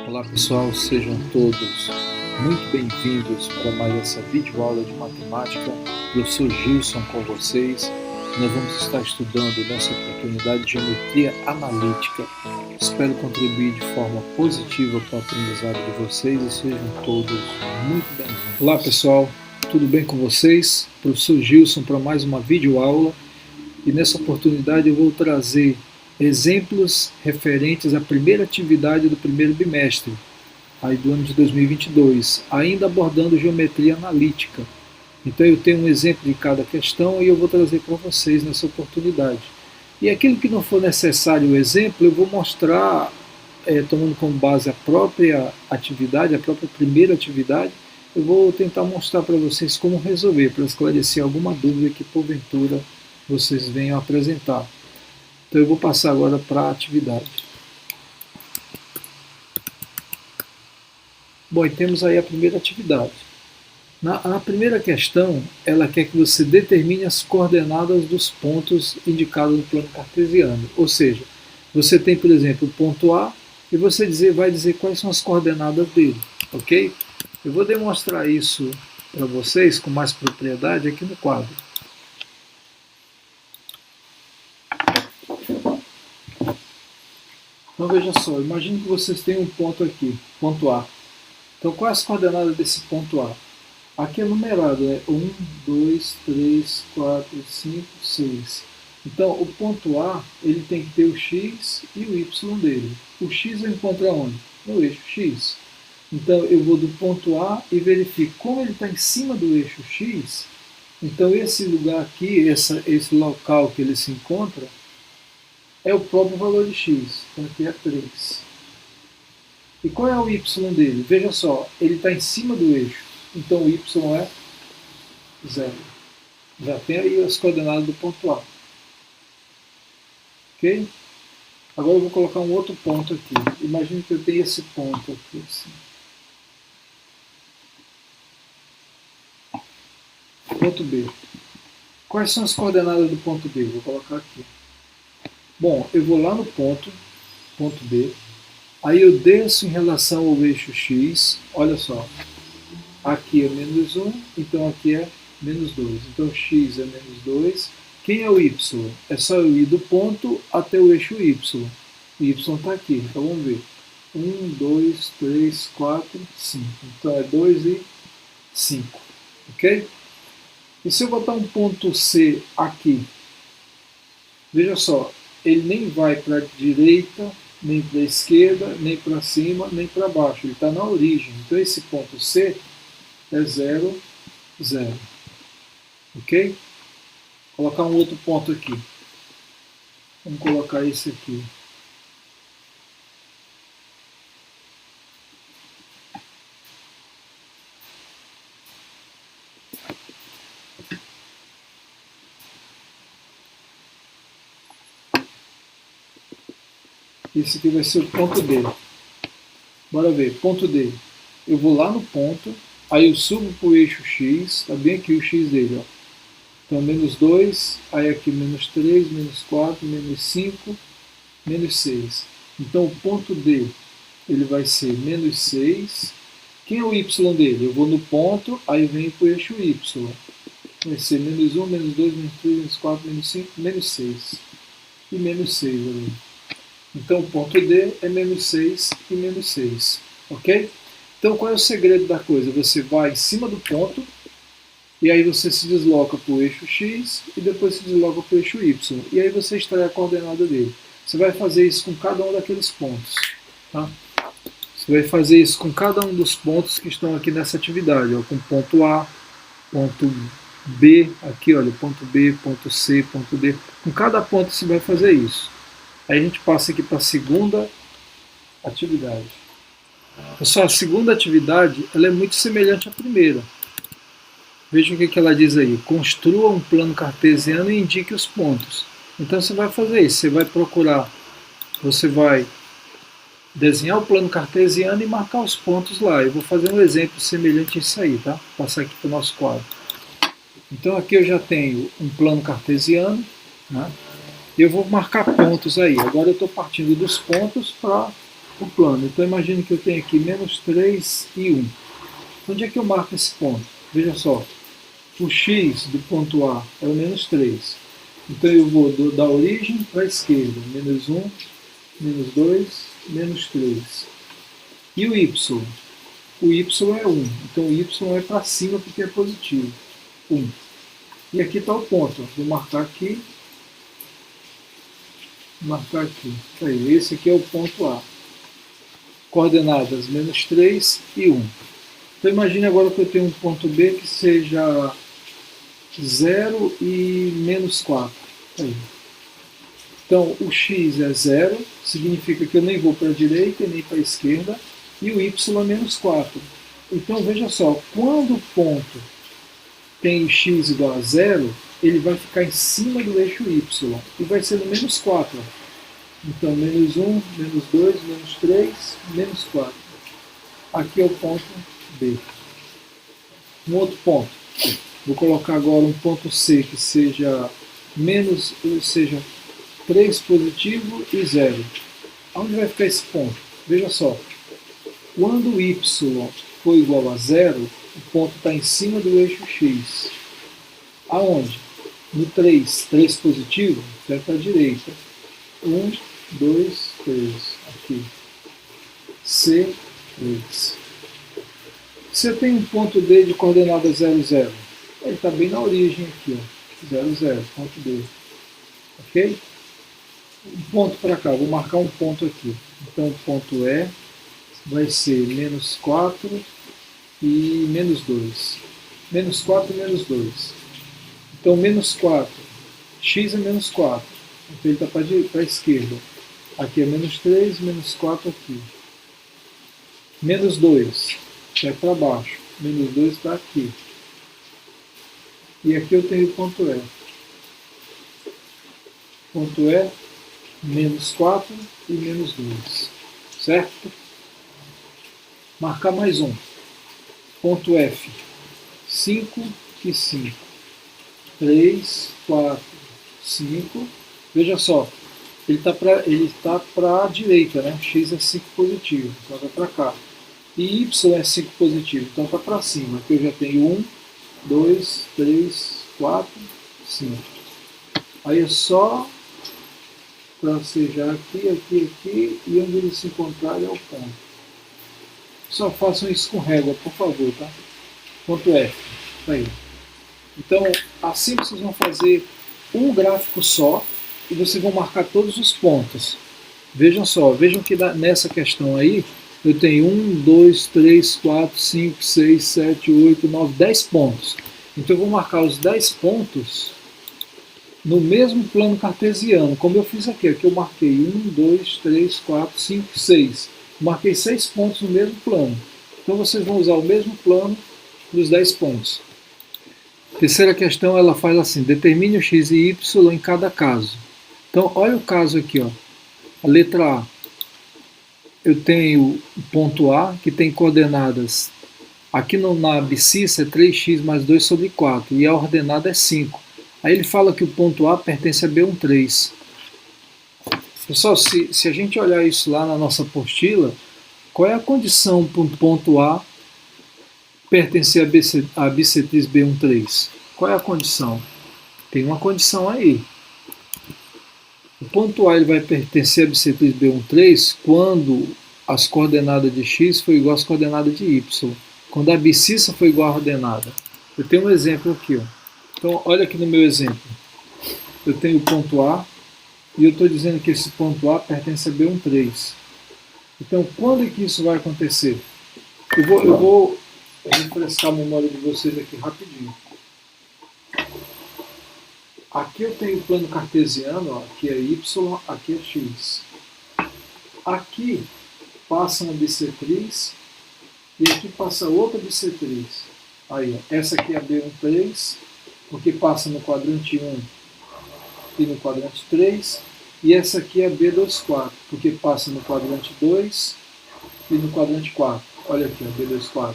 Olá pessoal, sejam todos muito bem-vindos para mais essa videoaula de matemática. Professor Gilson com vocês. Nós vamos estar estudando nessa oportunidade geometria analítica. Espero contribuir de forma positiva para o aprendizado de vocês e sejam todos muito bem-vindos. Olá pessoal, tudo bem com vocês? Professor Gilson para mais uma videoaula e nessa oportunidade eu vou trazer exemplos referentes à primeira atividade do primeiro bimestre aí do ano de 2022, ainda abordando geometria analítica. Então eu tenho um exemplo de cada questão e eu vou trazer para vocês nessa oportunidade. E aquilo que não for necessário o exemplo, eu vou mostrar, tomando como base a própria atividade, a própria primeira atividade, eu vou tentar mostrar para vocês como resolver, para esclarecer alguma dúvida que porventura vocês venham apresentar. Então eu vou passar agora para a atividade. Bom, e temos aí a primeira atividade. Na primeira questão, ela quer que você determine as coordenadas dos pontos indicados no plano cartesiano. Ou seja, você tem, por exemplo, o ponto A e você vai dizer quais são as coordenadas dele, ok? Eu vou demonstrar isso para vocês com mais propriedade aqui no quadro. Então veja só, imagine que vocês têm um ponto aqui, ponto A. Então quais as coordenadas desse ponto A? Aqui é numerado, 1, 2, 3, 4, 5, 6. Então o ponto A ele tem que ter o x e o y dele. O x eu encontro aonde? No eixo x. Então eu vou do ponto A e verifico como ele está em cima do eixo x. Então esse lugar aqui, esse local que ele se encontra, é o próprio valor de x. Então aqui é 3. E qual é o y dele? Veja só, ele está em cima do eixo. Então o y é 0. Já tem aí as coordenadas do ponto A. Ok? Agora eu vou colocar um outro ponto aqui. Imagine que eu tenho esse ponto aqui. Assim. Ponto B. Quais são as coordenadas do ponto B? Vou colocar aqui. Bom, eu vou lá no ponto B. Aí eu desço em relação ao eixo x. Olha só. Aqui é menos 1, então aqui é menos 2. Então x é menos 2. Quem é o y? É só eu ir do ponto até o eixo y. O y está aqui, então vamos ver. 1, 2, 3, 4, 5. Então é 2 e 5. Ok? E se eu botar um ponto C aqui? Veja só, ele nem vai para a direita, nem para a esquerda, nem para cima, nem para baixo. Ele está na origem. Então esse ponto C é 0, 0. Ok? Vou colocar um outro ponto aqui. Vamos colocar esse aqui. Esse aqui vai ser o ponto D. Bora ver, ponto D. Eu vou lá no ponto, aí eu subo para o eixo x, está bem aqui o x dele, ó. Então menos 2, aí aqui menos 3, menos 4, menos 5, menos 6. Então o ponto D ele vai ser menos 6. Quem é o y dele? Eu vou no ponto, aí venho para o eixo y. Vai ser menos 1, menos 2, menos 3, menos 4, menos 5, menos 6. E menos 6 ali. Então o ponto D é menos 6 e menos 6. Ok? Então qual é o segredo da coisa? Você vai em cima do ponto e aí você se desloca para o eixo x e depois se desloca para o eixo y. E aí você extrai a coordenada dele. Você vai fazer isso com cada um daqueles pontos. Tá? Você vai fazer isso com cada um dos pontos que estão aqui nessa atividade. Ó, com ponto A, ponto B, aqui olha, ponto B, ponto C, ponto D. Com cada ponto você vai fazer isso. Aí a gente passa aqui para a segunda atividade. Pessoal, a segunda atividade ela é muito semelhante à primeira. Veja o que ela diz aí. Construa um plano cartesiano e indique os pontos. Então você vai fazer isso. Você vai procurar, você vai desenhar o plano cartesiano e marcar os pontos lá. Eu vou fazer um exemplo semelhante a isso aí, tá? Vou passar aqui para o nosso quadro. Então aqui eu já tenho um plano cartesiano. né? Eu vou marcar pontos aí. Agora eu estou partindo dos pontos para o plano. Então imagine que eu tenho aqui menos 3 e 1. Onde é que eu marco esse ponto? Veja só, o x do ponto A é o menos 3. Então eu vou da origem para a esquerda. Menos 1, menos 2, menos 3. E o y? O y é 1. Então o y é para cima porque é positivo. 1. E aqui está o ponto. Vou marcar aqui. Marcar aqui. Aí, esse aqui é o ponto A. Coordenadas menos 3 e 1. Então imagine agora que eu tenho um ponto B que seja 0 e menos 4. Aí. Então o x é 0, significa que eu nem vou para a direita nem para a esquerda, e o y é menos 4. Então veja só, quando o ponto tem x igual a 0, ele vai ficar em cima do eixo y, e vai ser no menos 4. Então menos 1, menos 2, menos 3, menos 4. Aqui é o ponto B. Um outro ponto. Vou colocar agora um ponto C que seja menos, ou seja, 3 positivo e 0. Onde vai ficar esse ponto? Veja só. Quando o y for igual a 0, o ponto está em cima do eixo x. Aonde? No 3. 3 positivo, vai para a direita. 1, 2, 3. Aqui. C, 3. Se eu tenho um ponto D de coordenada 0, 0, ele está bem na origem aqui, ó. 0, 0, ponto D. Ok? Um ponto para cá, vou marcar um ponto aqui. Então o ponto E vai ser menos 4 e menos 2. Menos 4 e menos 2. Então menos 4, x é menos 4. Então ele está para a esquerda. Aqui é menos 3, menos 4 aqui. Menos 2, vai para baixo. Menos 2 está aqui. E aqui eu tenho o ponto E. Ponto E, menos 4 e menos 2. Certo? Marcar mais um. Ponto F. 5 e 5. 3, 4, 5. Veja só. Ele está para a direita, né? X é 5 positivo, então vai para cá. E Y é 5 positivo, então está para cima. Aqui eu já tenho 1, 2, 3, 4, 5. Aí é só tracejar aqui, aqui, aqui, e onde eles se encontrarem é o ponto. Só façam isso com régua, por favor, tá? Ponto F. Tá aí. Então, assim vocês vão fazer um gráfico só e vocês vão marcar todos os pontos. Vejam só, vejam que nessa questão aí, eu tenho 1, 2, 3, 4, 5, 6, 7, 8, 9, 10 pontos. Então eu vou marcar os 10 pontos no mesmo plano cartesiano, como eu fiz aqui. Aqui eu marquei 1, 2, 3, 4, 5, 6. Marquei 6 pontos no mesmo plano. Então vocês vão usar o mesmo plano dos 10 pontos. Terceira questão, ela faz assim: determine o x e y em cada caso. Então, olha o caso aqui, ó. A letra A. Eu tenho o ponto A, que tem coordenadas. Aqui na abscissa é 3x mais 2 sobre 4, e a ordenada é 5. Aí ele fala que o ponto A pertence a B13. Pessoal, se a gente olhar isso lá na nossa apostila, qual é a condição para o ponto A pertencer a bissetriz B13? Qual é a condição? Tem uma condição aí. O ponto A ele vai pertencer a bissetriz B13 quando as coordenadas de x for igual às coordenadas de y. Quando a abscissa for igual à ordenada. Eu tenho um exemplo aqui, ó. Então, olha aqui no meu exemplo. Eu tenho o ponto A e eu estou dizendo que esse ponto A pertence a B13. Então, quando é que isso vai acontecer? Eu vou refrescar a memória de vocês aqui rapidinho. Aqui eu tenho o plano cartesiano, ó, aqui é y, aqui é x. Aqui passa uma bissetriz e aqui passa outra bissetriz. Aí, ó, essa aqui é a B13, porque passa no quadrante 1 e no quadrante 3, e essa aqui é a B24, porque passa no quadrante 2 e no quadrante 4. Olha aqui, a B24.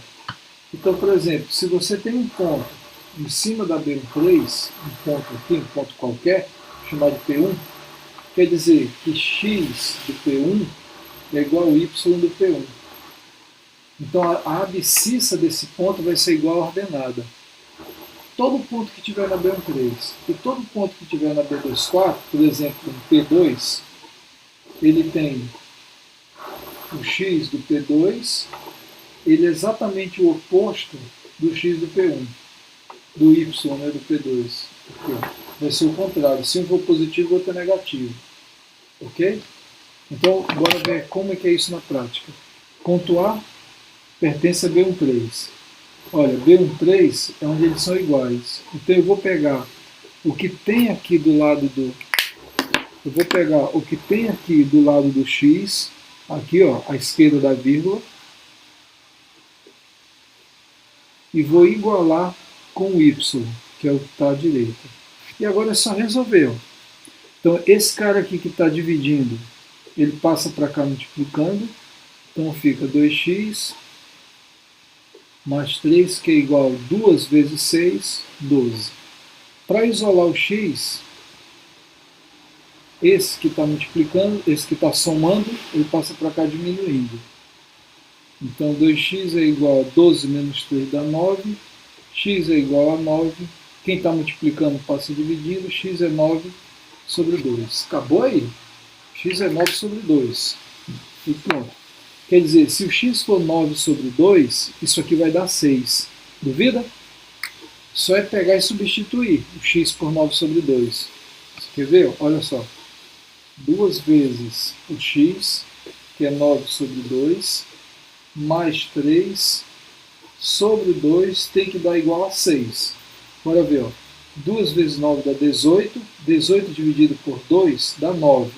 Então, por exemplo, se você tem um ponto em cima da B13, um ponto aqui, um ponto qualquer, chamar de P1, quer dizer que x do P1 é igual ao y do P1. Então a abscissa desse ponto vai ser igual à ordenada. Todo ponto que tiver na B13 e todo ponto que tiver na B24, por exemplo, no P2, ele tem o x do P2, ele é exatamente o oposto do x do P1, do y, né, do P2. Aqui, vai ser o contrário, se um for positivo, o outro é negativo. Ok? Então, bora ver como é que é isso na prática. Ponto A pertence a B13. Olha, B13 é onde eles são iguais. Então eu vou pegar o que tem aqui do lado do... Eu vou pegar o que tem aqui do lado do x, aqui ó, à esquerda da vírgula, e vou igualar com o y, que é o que está à direita. E agora é só resolver. Ó. Então esse cara aqui que está dividindo, ele passa para cá multiplicando, então fica 2x mais 3, que é igual a 2 vezes 6, 12. Para isolar o x, esse que está multiplicando, esse que está somando, ele passa para cá diminuindo. Então 2x é igual a 12 menos 3 dá 9, x é igual a 9, quem está multiplicando passa dividindo, x é 9 sobre 2. Acabou aí? X é 9 sobre 2. E pronto. Quer dizer, se o x for 9 sobre 2, isso aqui vai dar 6. Duvida? Só é pegar e substituir o x por 9 sobre 2. Você quer ver? Olha só. 2 vezes o x, que é 9 sobre 2, mais 3 sobre 2 tem que dar igual a 6. Bora ver. Ó. 2 vezes 9 dá 18. 18 dividido por 2 dá 9.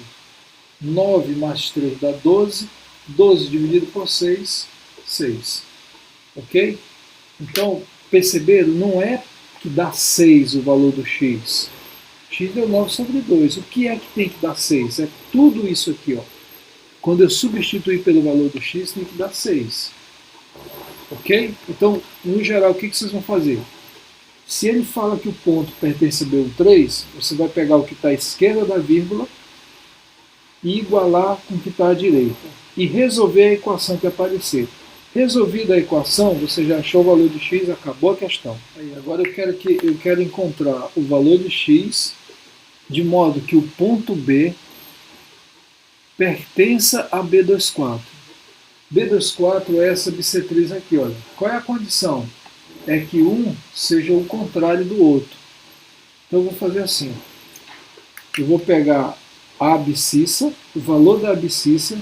9 mais 3 dá 12. 12 dividido por 6, 6. Ok? Então, perceberam? Não é que dá 6 o valor do x. X deu 9 sobre 2. O que é que tem que dar 6? É tudo isso aqui. Ó. Quando eu substituir pelo valor do x, tem que dar 6. Ok? Então, no geral, o que vocês vão fazer? Se ele fala que o ponto pertence a B13, você vai pegar o que está à esquerda da vírgula e igualar com o que está à direita. E resolver a equação que aparecer. Resolvida a equação, você já achou o valor de x, acabou a questão. Aí, agora eu quero encontrar o valor de x de modo que o ponto B pertença a B24. B24 é essa bissetriz aqui. Olha. Qual é a condição? É que um seja o contrário do outro. Então eu vou fazer assim. Eu vou pegar a abscissa, o valor da abscissa,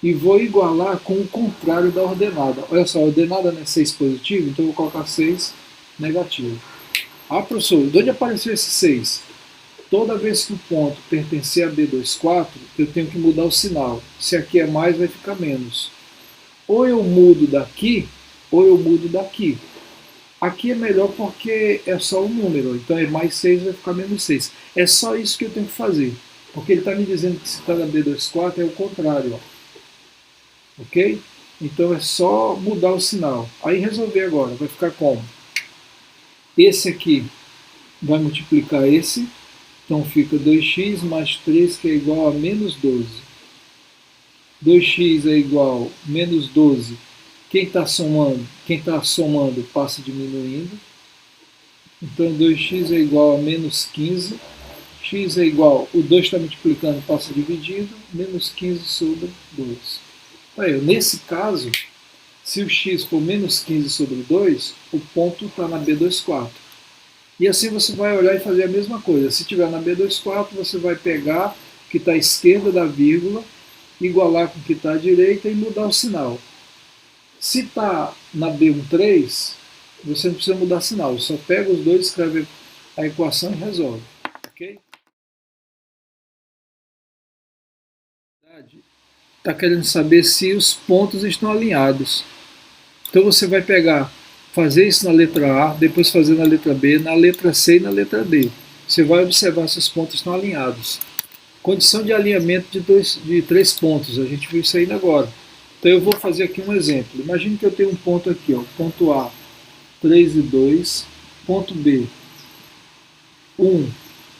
e vou igualar com o contrário da ordenada. Olha só, a ordenada não é 6 positivo, então eu vou colocar 6 negativo. Ah, professor, de onde apareceu esse 6? Toda vez que o ponto pertencer a B24, eu tenho que mudar o sinal. Se aqui é mais, vai ficar menos. Ou eu mudo daqui, ou eu mudo daqui. Aqui é melhor porque é só um número, então é mais 6, vai ficar menos 6. É só isso que eu tenho que fazer. Porque ele está me dizendo que se está na B24 é o contrário. Ó. Ok? Então é só mudar o sinal. Aí resolver agora. Vai ficar como? Esse aqui vai multiplicar esse. Então fica 2x mais 3, que é igual a menos 12. 2x é igual a menos 12. Quem está somando passa diminuindo. Então 2x é igual a menos 15. X é igual, o 2 está multiplicando, passa dividindo, menos 15 sobre 2. Aí, nesse caso, se o x for menos 15 sobre 2, o ponto está na B24. E assim você vai olhar e fazer a mesma coisa. Se tiver na B24, você vai pegar o que está à esquerda da vírgula, igualar com o que está à direita e mudar o sinal. Se está na B13, você não precisa mudar sinal. Só pega os dois, escreve a equação e resolve. Ok? Está querendo saber se os pontos estão alinhados. Então você vai pegar, fazer isso na letra A, depois fazer na letra B, na letra C e na letra D. Você vai observar se os pontos estão alinhados. Condição de alinhamento de 3 pontos, a gente viu isso aí agora. Então eu vou fazer aqui um exemplo. Imagine que eu tenho um ponto aqui, ó, ponto A, 3 e 2, ponto B, 1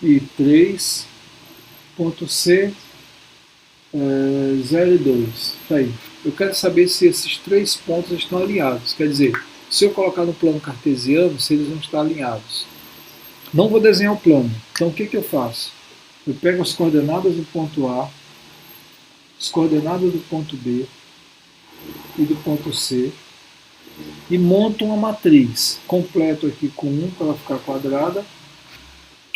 e 3, ponto C, 0 e 2. Tá aí. Eu quero saber se esses três pontos estão alinhados. Quer dizer, se eu colocar no plano cartesiano, se eles vão estar alinhados. Não vou desenhar o plano. Então o que, que eu faço? Eu pego as coordenadas do ponto A, as coordenadas do ponto B e do ponto C e monto uma matriz. Completo aqui com 1 para ela ficar quadrada.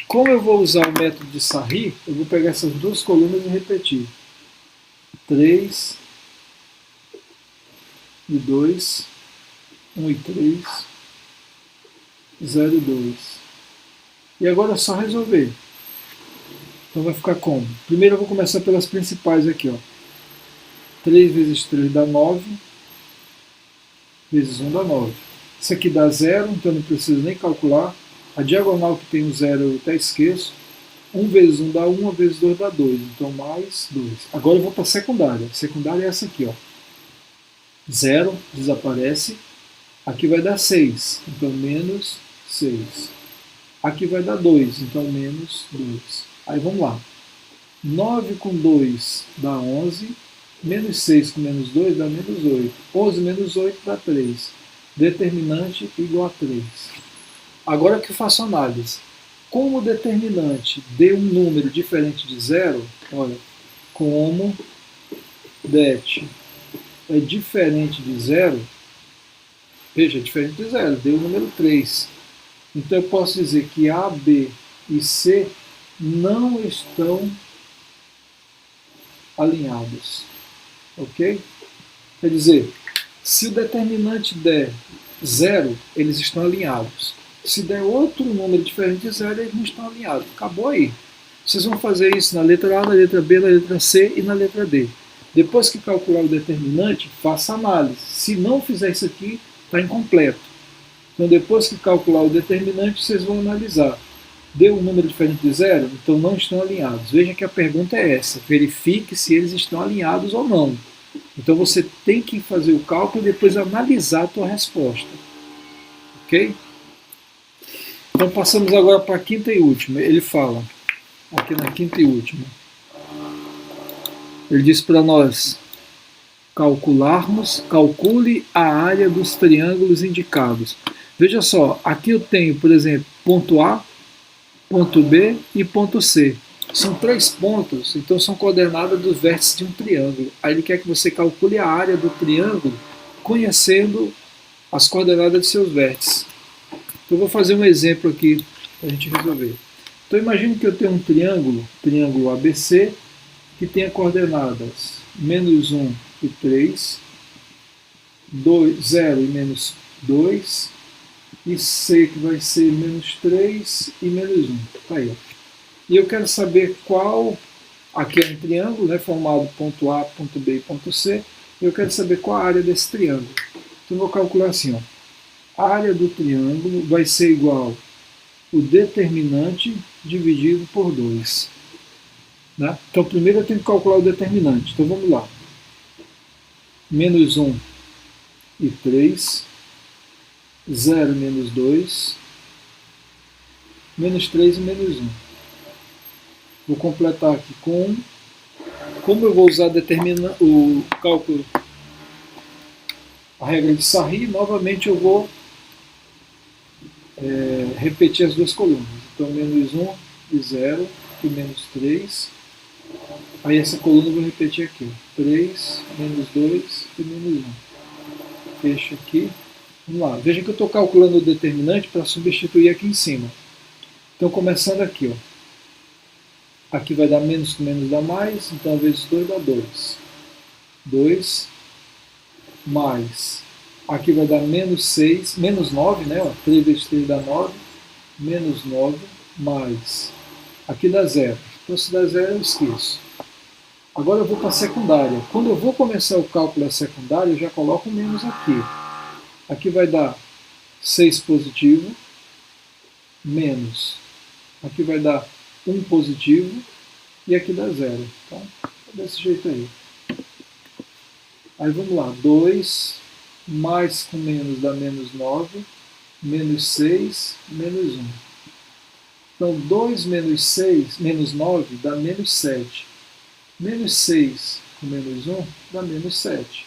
Como eu vou usar o método de Sarri, eu vou pegar essas duas colunas e repetir. 3 e 2, 1 e 3, 0 e 2. E agora é só resolver. Então vai ficar como? Primeiro eu vou começar pelas principais aqui. Ó. 3 vezes 3 dá 9, vezes 1 dá 9. Isso aqui dá 0, então não preciso nem calcular. A diagonal que tem o 0 eu até esqueço. 1 vezes 1 dá 1, 1 vezes 2 dá 2. Então mais 2. Agora eu vou para a secundária. A secundária é essa aqui. Ó. 0 desaparece. Aqui vai dar 6. Então menos 6. Aqui vai dar 2. Então menos 2. Aí vamos lá. 9 com 2 dá 11. Menos 6 com menos 2 dá menos 8. 11 menos 8 dá 3. Determinante igual a 3. Agora que eu faço análise. Como o determinante dê um número diferente de zero, olha, como det é diferente de zero, veja, é diferente de zero, deu o número 3. Então eu posso dizer que A, B e C não estão alinhados. Ok? Quer dizer, se o determinante der zero, eles estão alinhados. Se der outro número diferente de zero, eles não estão alinhados. Acabou aí. Vocês vão fazer isso na letra A, na letra B, na letra C e na letra D. Depois que calcular o determinante, faça análise. Se não fizer isso aqui, está incompleto. Então, depois que calcular o determinante, vocês vão analisar. Deu um número diferente de zero? Então não estão alinhados. Veja que a pergunta é essa. Verifique se eles estão alinhados ou não. Então você tem que fazer o cálculo e depois analisar a tua resposta. Ok? Então passamos agora para a quinta e última. Ele fala, aqui na quinta e última, ele diz para nós calcule a área dos triângulos indicados. Veja só, aqui eu tenho, por exemplo, ponto A, ponto B e ponto C. São três pontos, então são coordenadas dos vértices de um triângulo. Aí ele quer que você calcule a área do triângulo conhecendo as coordenadas de seus vértices. Então eu vou fazer um exemplo aqui para a gente resolver. Então imagine que eu tenho um triângulo ABC, que tenha coordenadas menos 1 e 3, 0 e menos 2, e C que vai ser menos 3 e menos 1. Tá aí. E eu quero saber qual, aqui é um triângulo, né, formado ponto A, ponto B e ponto C, eu quero saber qual a área desse triângulo. Então eu vou calcular assim, ó. A área do triângulo vai ser igual o determinante dividido por 2. Né? Então primeiro eu tenho que calcular o determinante. Então vamos lá. Menos 1 e 3, 0 e menos 2, menos 3 e menos 1. Vou completar aqui com 1. Como eu vou usar o cálculo, a regra de Sarri, novamente eu vou repetir as duas colunas. Então, menos 1 e 0 e menos 3. Aí essa coluna eu vou repetir aqui. 3, menos 2 e menos 1. Fecha aqui. Vamos lá. Veja que eu estou calculando o determinante para substituir aqui em cima. Então, começando aqui, ó. Aqui vai dar menos com menos dá mais, então vezes 2 dá 2. 2 mais, aqui vai dar menos 6, menos 9, né? Ó, 3 vezes 3 dá 9, menos 9, mais, aqui dá 0. Então se dá 0 eu esqueço. Agora eu vou para a secundária. Quando eu vou começar o cálculo da secundária, eu já coloco menos aqui. Aqui vai dar 6 positivo, menos, aqui vai dar 1 positivo, e aqui dá 0. Então, desse jeito aí. Aí vamos lá, 2 mais com menos dá menos 9, menos 6, menos 1. Então, 2 menos 6, menos 9 dá menos 7. Menos 6 com menos 1 dá menos 7.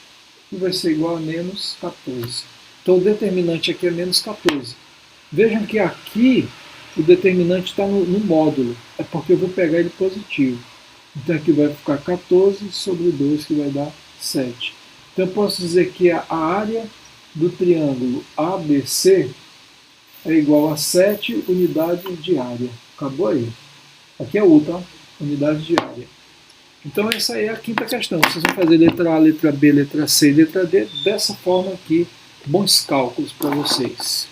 E vai ser igual a menos 14. Então, o determinante aqui é menos 14. Vejam que aqui o determinante está no módulo. É porque eu vou pegar ele positivo. Então, aqui vai ficar 14 sobre 2, que vai dar 7. Então, eu posso dizer que a área do triângulo ABC é igual a 7 unidades de área. Acabou aí. Aqui é U, tá? Unidade de área. Então essa aí é a quinta questão. Vocês vão fazer letra A, letra B, letra C e letra D dessa forma aqui. Bons cálculos para vocês.